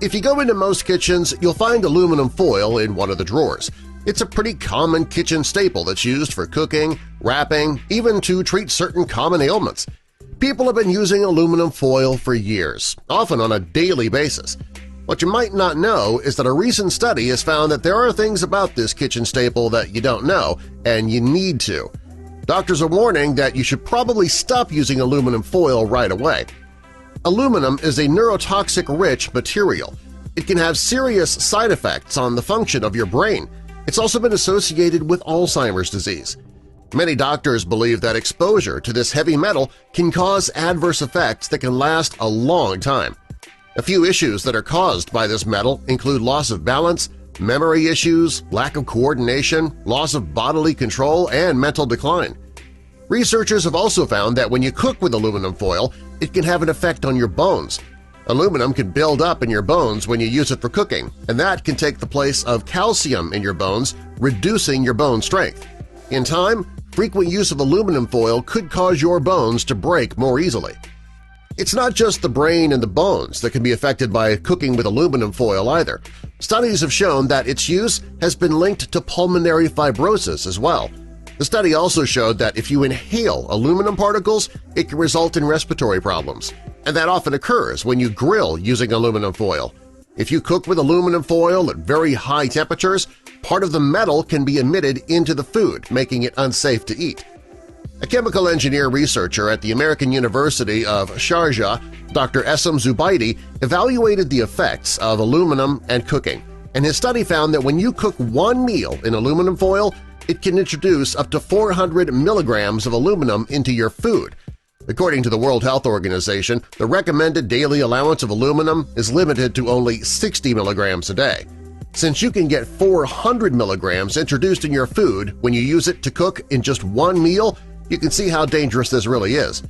If you go into most kitchens, you'll find aluminum foil in one of the drawers. It's a pretty common kitchen staple that's used for cooking, wrapping, even to treat certain common ailments. People have been using aluminum foil for years, often on a daily basis. What you might not know is that a recent study has found that there are things about this kitchen staple that you don't know, and you need to. Doctors are warning that you should probably stop using aluminum foil right away. Aluminum is a neurotoxic-rich material. It can have serious side effects on the function of your brain. It's also been associated with Alzheimer's disease. Many doctors believe that exposure to this heavy metal can cause adverse effects that can last a long time. A few issues that are caused by this metal include loss of balance, memory issues, lack of coordination, loss of bodily control, and mental decline. Researchers have also found that when you cook with aluminum foil, it can have an effect on your bones. Aluminum can build up in your bones when you use it for cooking, and that can take the place of calcium in your bones, reducing your bone strength. In time, frequent use of aluminum foil could cause your bones to break more easily. It's not just the brain and the bones that can be affected by cooking with aluminum foil either. Studies have shown that its use has been linked to pulmonary fibrosis as well. The study also showed that if you inhale aluminum particles, it can result in respiratory problems, and that often occurs when you grill using aluminum foil. If you cook with aluminum foil at very high temperatures, part of the metal can be emitted into the food, making it unsafe to eat. A chemical engineer researcher at the American University of Sharjah, Dr. Essam Zubaidi, evaluated the effects of aluminum and cooking, and his study found that when you cook one meal in aluminum foil, it can introduce up to 400 milligrams of aluminum into your food. According to the World Health Organization, the recommended daily allowance of aluminum is limited to only 60 milligrams a day. Since you can get 400 milligrams introduced in your food when you use it to cook in just one meal, you can see how dangerous this really is.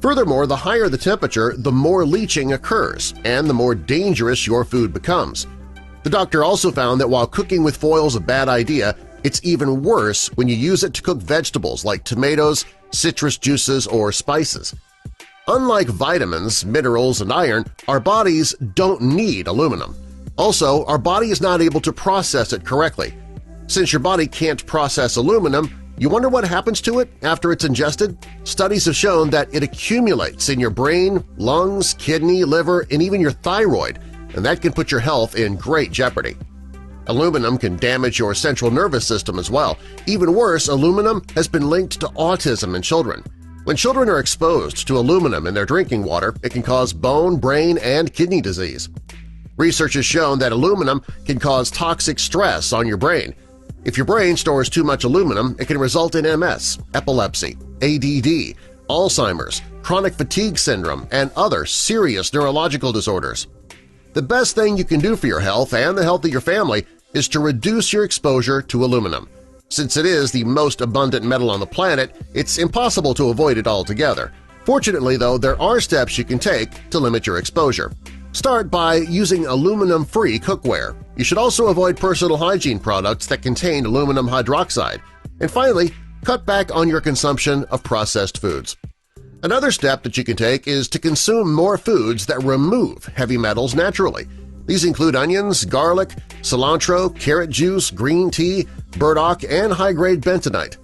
Furthermore, the higher the temperature, the more leaching occurs and the more dangerous your food becomes. The doctor also found that while cooking with foil is a bad idea, it's even worse when you use it to cook vegetables like tomatoes, citrus juices, or spices. Unlike vitamins, minerals, and iron, our bodies don't need aluminum. Also, our body is not able to process it correctly. Since your body can't process aluminum, you wonder what happens to it after it's ingested? Studies have shown that it accumulates in your brain, lungs, kidney, liver, and even your thyroid, and that can put your health in great jeopardy. Aluminum can damage your central nervous system as well. Even worse, aluminum has been linked to autism in children. When children are exposed to aluminum in their drinking water, it can cause bone, brain, and kidney disease. Research has shown that aluminum can cause toxic stress on your brain. If your brain stores too much aluminum, it can result in MS, epilepsy, ADD, Alzheimer's, chronic fatigue syndrome, and other serious neurological disorders. The best thing you can do for your health and the health of your family is to reduce your exposure to aluminum. Since it is the most abundant metal on the planet, it's impossible to avoid it altogether. Fortunately, though, there are steps you can take to limit your exposure. Start by using aluminum-free cookware. You should also avoid personal hygiene products that contain aluminum hydroxide. And finally, cut back on your consumption of processed foods. Another step that you can take is to consume more foods that remove heavy metals naturally. These include onions, garlic, cilantro, carrot juice, green tea, burdock, and high-grade bentonite.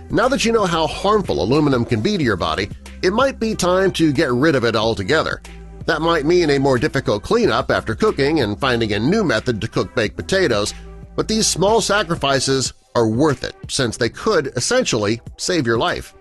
Now that you know how harmful aluminum can be to your body, it might be time to get rid of it altogether. That might mean a more difficult cleanup after cooking and finding a new method to cook baked potatoes, but these small sacrifices are worth it since they could essentially save your life.